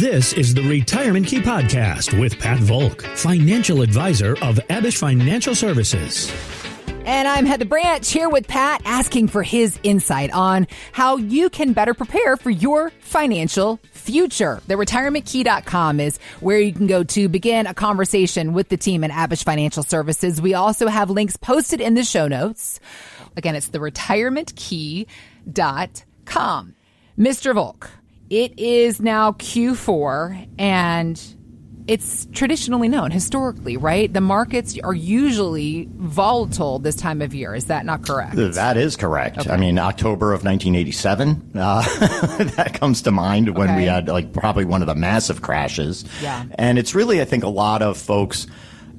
This is the Retirement Key Podcast with Pat Volk, financial advisor of Abich Financial Services. And I'm Heather Branch here with Pat, asking for his insight on how you can better prepare for your financial future. The retirementkey.com is where you can go to begin a conversation with the team at Abich Financial Services. We also have links posted in the show notes. Again, it's the retirementkey.com. Mr. Volk, it is now Q4, and it's traditionally known historically, right? The markets are usually volatile this time of year. Is that not correct? That is correct. Okay. I mean, October of 1987, that comes to mind when we had probably one of the massive crashes. Yeah. And it's really, I think, a lot of folks,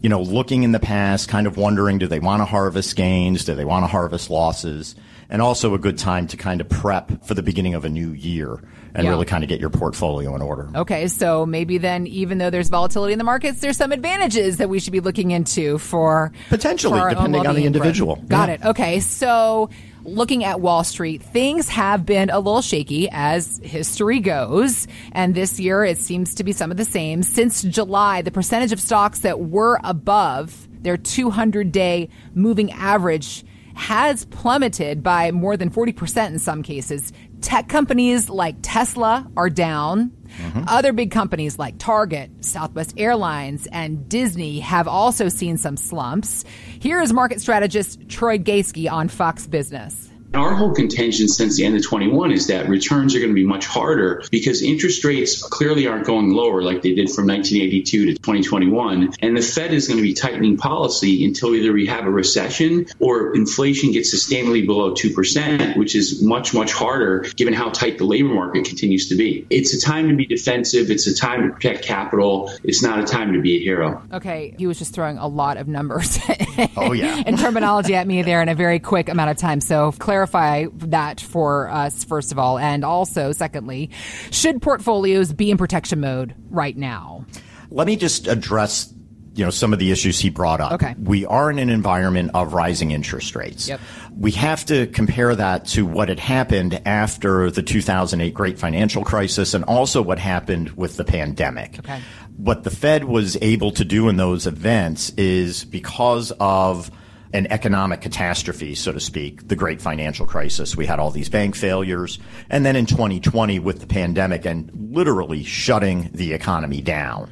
looking in the past, kind of wondering, do they want to harvest gains? Do they want to harvest losses? And also a good time to kind of prep for the beginning of a new year and really kind of get your portfolio in order. Okay, so maybe then, even though there's volatility in the markets, there's some advantages that we should be looking into for potentially, depending on the individual. Got it. Okay, so looking at Wall Street, things have been a little shaky as history goes. And this year, it seems to be some of the same. Since July, the percentage of stocks that were above their 200-day moving average has plummeted by more than 40% in some cases. Tech companies like Tesla are down. Mm-hmm. Other big companies like Target, Southwest Airlines, and Disney have also seen some slumps. Here is market strategist Troy Gaske on Fox Business. Our whole contention since the end of 21 is that returns are going to be much harder because interest rates clearly aren't going lower like they did from 1982 to 2021. And the Fed is going to be tightening policy until either we have a recession or inflation gets sustainably below 2%, which is much, much harder given how tight the labor market continues to be. It's a time to be defensive. It's a time to protect capital. It's not a time to be a hero. Okay, he was just throwing a lot of numbers and terminology at me there in a very quick amount of time. So clarify that for us, first of all. And also, secondly, should portfolios be in protection mode right now? Let me just address some of the issues he brought up. Okay. We are in an environment of rising interest rates. Yep. We have to compare that to what had happened after the 2008 Great Financial Crisis and also what happened with the pandemic. Okay. What the Fed was able to do in those events is because of an economic catastrophe, so to speak, the Great Financial Crisis. We had all these bank failures. And then in 2020 with the pandemic and literally shutting the economy down.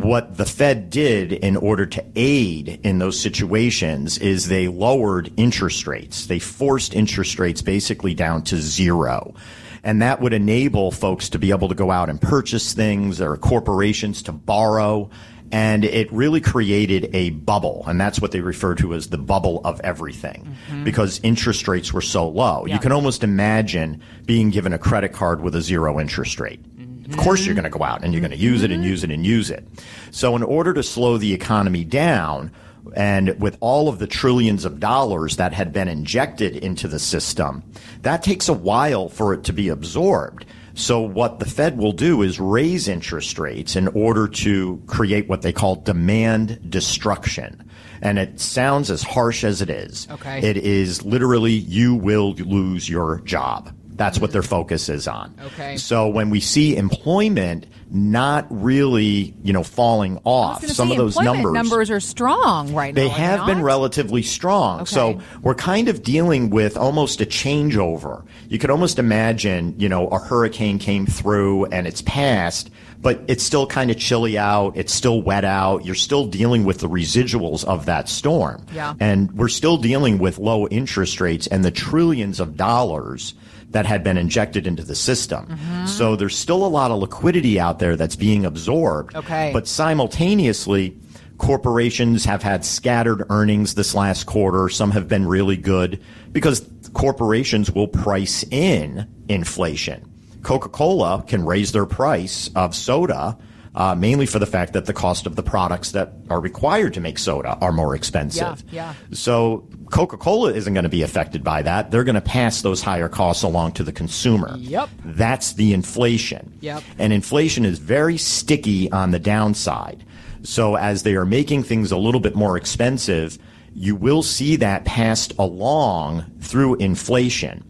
What the Fed did in order to aid in those situations is they lowered interest rates. They forced interest rates basically down to zero. And that would enable folks to be able to go out and purchase things or corporations to borrow. And it really created a bubble, and that's what they refer to as the bubble of everything, because interest rates were so low. Yeah. You can almost imagine being given a credit card with a zero interest rate. Of course you're going to go out and you're going to use it and use it and use it. So in order to slow the economy down, and with all of the trillions of dollars that had been injected into the system, that takes a while for it to be absorbed. So what the Fed will do is raise interest rates in order to create what they call demand destruction. And it sounds as harsh as it is. Okay. It is literally you will lose your job. That's what their focus is on. Okay. So when we see employment not really, falling off, some of those numbers are strong right now. They have been relatively strong. Okay. So we're kind of dealing with almost a changeover. You could almost imagine, a hurricane came through and it's passed, but it's still kind of chilly out. It's still wet out. You're still dealing with the residuals of that storm. Yeah. And we're still dealing with low interest rates and the trillions of dollars that had been injected into the system. So there's still a lot of liquidity out there that's being absorbed. Okay. But simultaneously, corporations have had scattered earnings this last quarter. Some have been really good because corporations will price in inflation. Coca-Cola can raise their price of soda mainly for the fact that the cost of the products that are required to make soda are more expensive. Yeah. So Coca-Cola isn't going to be affected by that. They're going to pass those higher costs along to the consumer. Yep. That's the inflation. Yep. And inflation is very sticky on the downside. So as they are making things a little bit more expensive, you will see that passed along through inflation.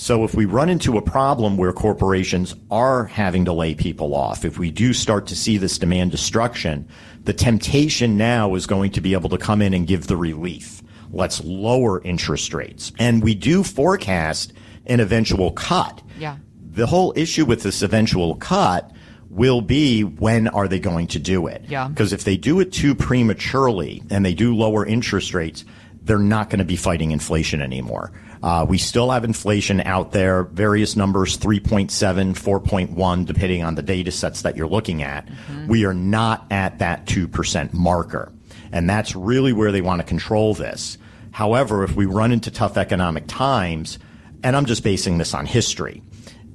So if we run into a problem where corporations are having to lay people off, if we do start to see this demand destruction, the temptation now is going to be able to come in and give the relief. Let's lower interest rates. And we do forecast an eventual cut. Yeah. The whole issue with this eventual cut will be, when are they going to do it? Yeah. Because if they do it too prematurely and they do lower interest rates, they're not going to be fighting inflation anymore. We still have inflation out there, various numbers, 3.7, 4.1, depending on the data sets that you're looking at. Mm-hmm. We are not at that 2% marker. And that's really where they want to control this. However, if we run into tough economic times, and I'm just basing this on history,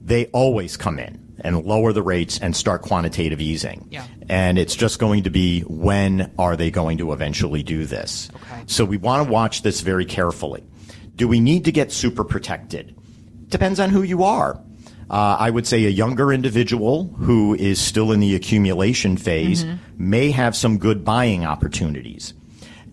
they always come in and lower the rates and start quantitative easing. Yeah. And it's just going to be, when are they going to eventually do this? Okay. So we want to watch this very carefully. Do we need to get super protected? Depends on who you are. I would say a younger individual who is still in the accumulation phase may have some good buying opportunities.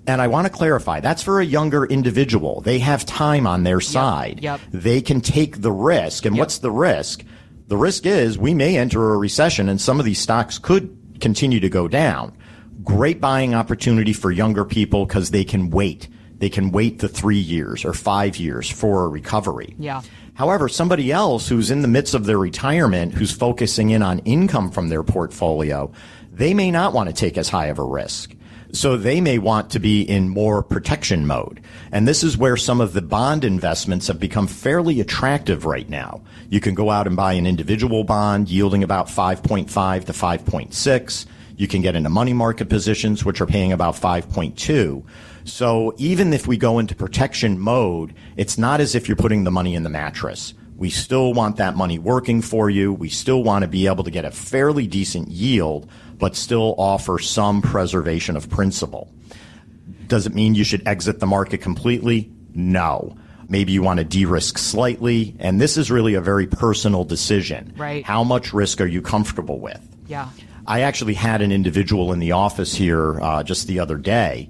And I want to clarify, that's for a younger individual. They have time on their side. Yep. They can take the risk. And what's the risk? The risk is we may enter a recession and some of these stocks could continue to go down. Great buying opportunity for younger people because they can wait. They can wait the 3 years or 5 years for a recovery. Yeah. However, somebody else who's in the midst of their retirement, who's focusing in on income from their portfolio, they may not want to take as high of a risk. So they may want to be in more protection mode. And this is where some of the bond investments have become fairly attractive right now. You can go out and buy an individual bond yielding about 5.5 to 5.6. You can get into money market positions, which are paying about 5.2. So even if we go into protection mode, it's not as if you're putting the money in the mattress. We still want that money working for you. We still want to be able to get a fairly decent yield, but still offer some preservation of principal. Does it mean you should exit the market completely? No. Maybe you want to de-risk slightly, and this is really a very personal decision. Right. How much risk are you comfortable with? Yeah. I actually had an individual in the office here just the other day,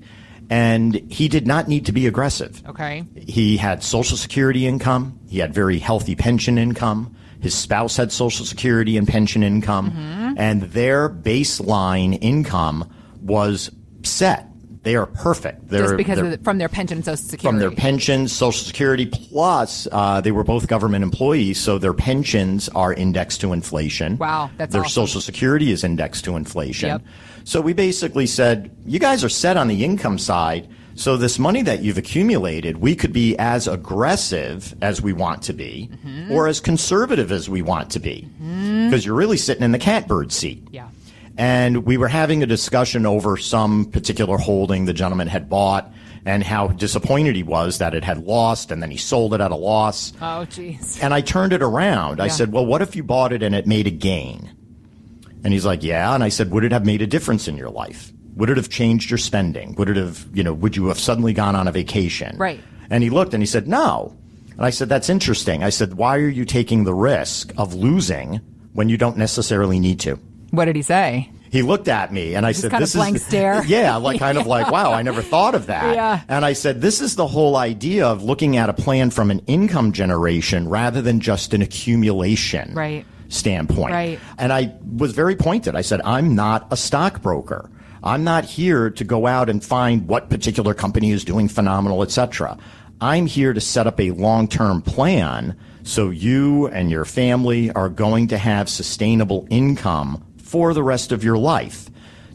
and he did not need to be aggressive. Okay. He had Social Security income. He had very healthy pension income. His spouse had Social Security and pension income, and their baseline income was set. They are perfect. Just because from their pension and Social Security. From their pension, Social Security, plus they were both government employees, so their pensions are indexed to inflation. Wow, that's Their awesome. Social Security is indexed to inflation. Yep. So we basically said, you guys are set on the income side, so this money that you've accumulated, we could be as aggressive as we want to be, or as conservative as we want to be, because you're really sitting in the catbird seat. Yeah. And we were having a discussion over some particular holding the gentleman had bought and how disappointed he was that it had lost, and then he sold it at a loss. Oh, jeez. And I turned it around. I Yeah. said, well, what if you bought it and it made a gain? And he's like, yeah. And I said, would it have made a difference in your life? Would it have changed your spending? Would it have, would you have suddenly gone on a vacation? Right. And he looked and he said, no. And I said, that's interesting. I said, why are you taking the risk of losing when you don't necessarily need to? What did he say? He looked at me and I said, kind of this blank is stare. Yeah, kind of like, wow, I never thought of that. Yeah. And I said, this is the whole idea of looking at a plan from an income generation rather than just an accumulation standpoint. Right. And I was very pointed. I said, I'm not a stockbroker. I'm not here to go out and find what particular company is doing phenomenal, etc. I'm here to set up a long-term plan so you and your family are going to have sustainable income for the rest of your life.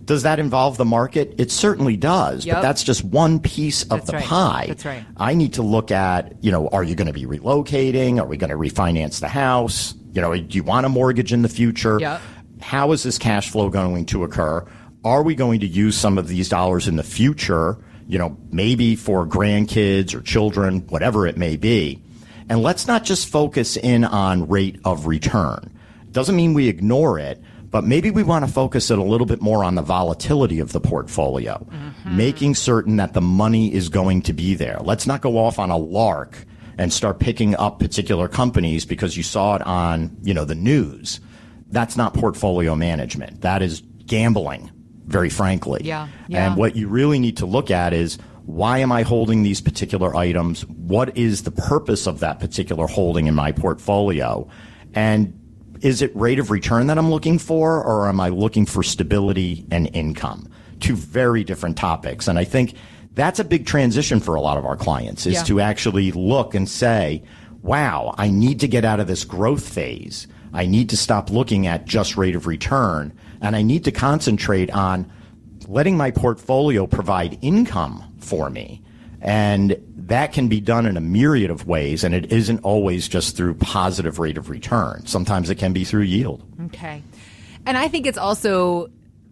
Does that involve the market? It certainly does, but that's just one piece of the pie. That's right. I need to look at, are you going to be relocating? Are we going to refinance the house? Do you want a mortgage in the future? Yep. How is this cash flow going to occur? Are we going to use some of these dollars in the future, maybe for grandkids or children, whatever it may be? And let's not just focus in on rate of return. Doesn't mean we ignore it, but maybe we want to focus it a little bit more on the volatility of the portfolio, making certain that the money is going to be there. Let's not go off on a lark and start picking up particular companies because you saw it on, the news. That's not portfolio management. That is gambling, very frankly. Yeah. And what you really need to look at is, Why am I holding these particular items? What is the purpose of that particular holding in my portfolio? And is it rate of return that I'm looking for, or am I looking for stability and income? Two very different topics. And I think that's a big transition for a lot of our clients, is to actually look and say, wow, I need to get out of this growth phase. I need to stop looking at just rate of return, and I need to concentrate on letting my portfolio provide income for me. And that can be done in a myriad of ways, and it isn't always just through positive rate of return. Sometimes it can be through yield. Okay. And I think it's also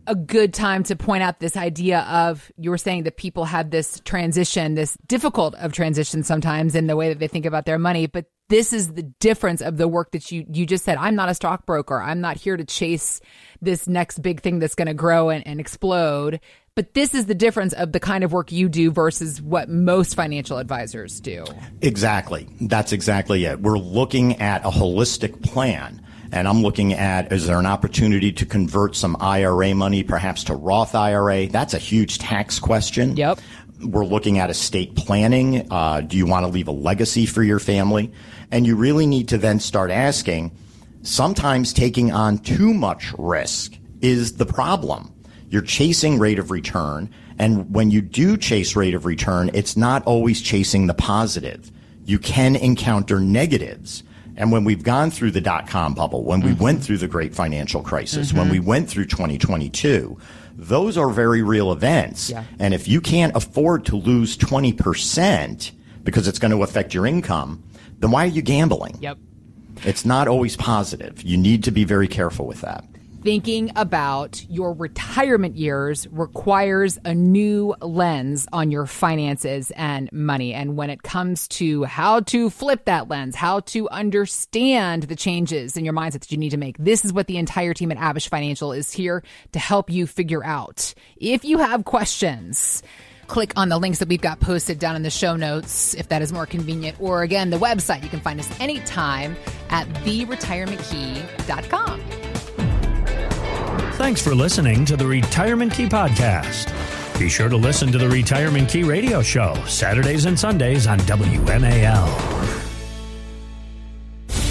a good time to point out this idea of, you were saying that people have this transition, this difficult of transition sometimes in the way that they think about their money. But this is the difference of the work that you just said. I'm not a stockbroker. I'm not here to chase this next big thing that's going to grow and explode. But this is the difference of the kind of work you do versus what most financial advisors do. Exactly. That's exactly it. We're looking at a holistic plan. And I'm looking at, is there an opportunity to convert some IRA money perhaps to Roth IRA? That's a huge tax question. Yep. We're looking at estate planning. Do you want to leave a legacy for your family? And you really need to then start asking, sometimes taking on too much risk is the problem. You're chasing rate of return. And when you do chase rate of return, it's not always chasing the positive. You can encounter negatives. And when we've gone through the dot-com bubble, when we went through the great financial crisis, when we went through 2022, those are very real events. Yeah. And if you can't afford to lose 20% because it's going to affect your income, then why are you gambling? Yep. It's not always positive. You need to be very careful with that. Thinking about your retirement years requires a new lens on your finances and money. And when it comes to how to flip that lens, how to understand the changes in your mindset that you need to make, this is what the entire team at Abich Financial is here to help you figure out. If you have questions, click on the links that we've got posted down in the show notes, if that is more convenient. Or again, the website. You can find us anytime at theretirementkey.com. Thanks for listening to the Retirement Key Podcast. Be sure to listen to the Retirement Key Radio Show, Saturdays and Sundays on WMAL.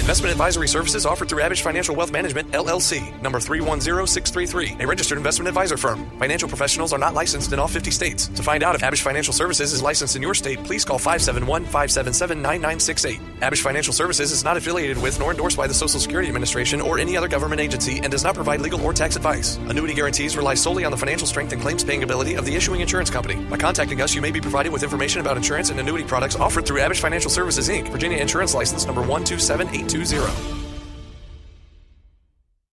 Investment advisory services offered through Abich Financial Wealth Management, LLC, number 310633, a registered investment advisor firm. Financial professionals are not licensed in all 50 states. To find out if Abich Financial Services is licensed in your state, please call 571-577-9968. Abich Financial Services is not affiliated with nor endorsed by the Social Security Administration or any other government agency and does not provide legal or tax advice. Annuity guarantees rely solely on the financial strength and claims-paying ability of the issuing insurance company. By contacting us, you may be provided with information about insurance and annuity products offered through Abich Financial Services, Inc., Virginia Insurance License number 127820.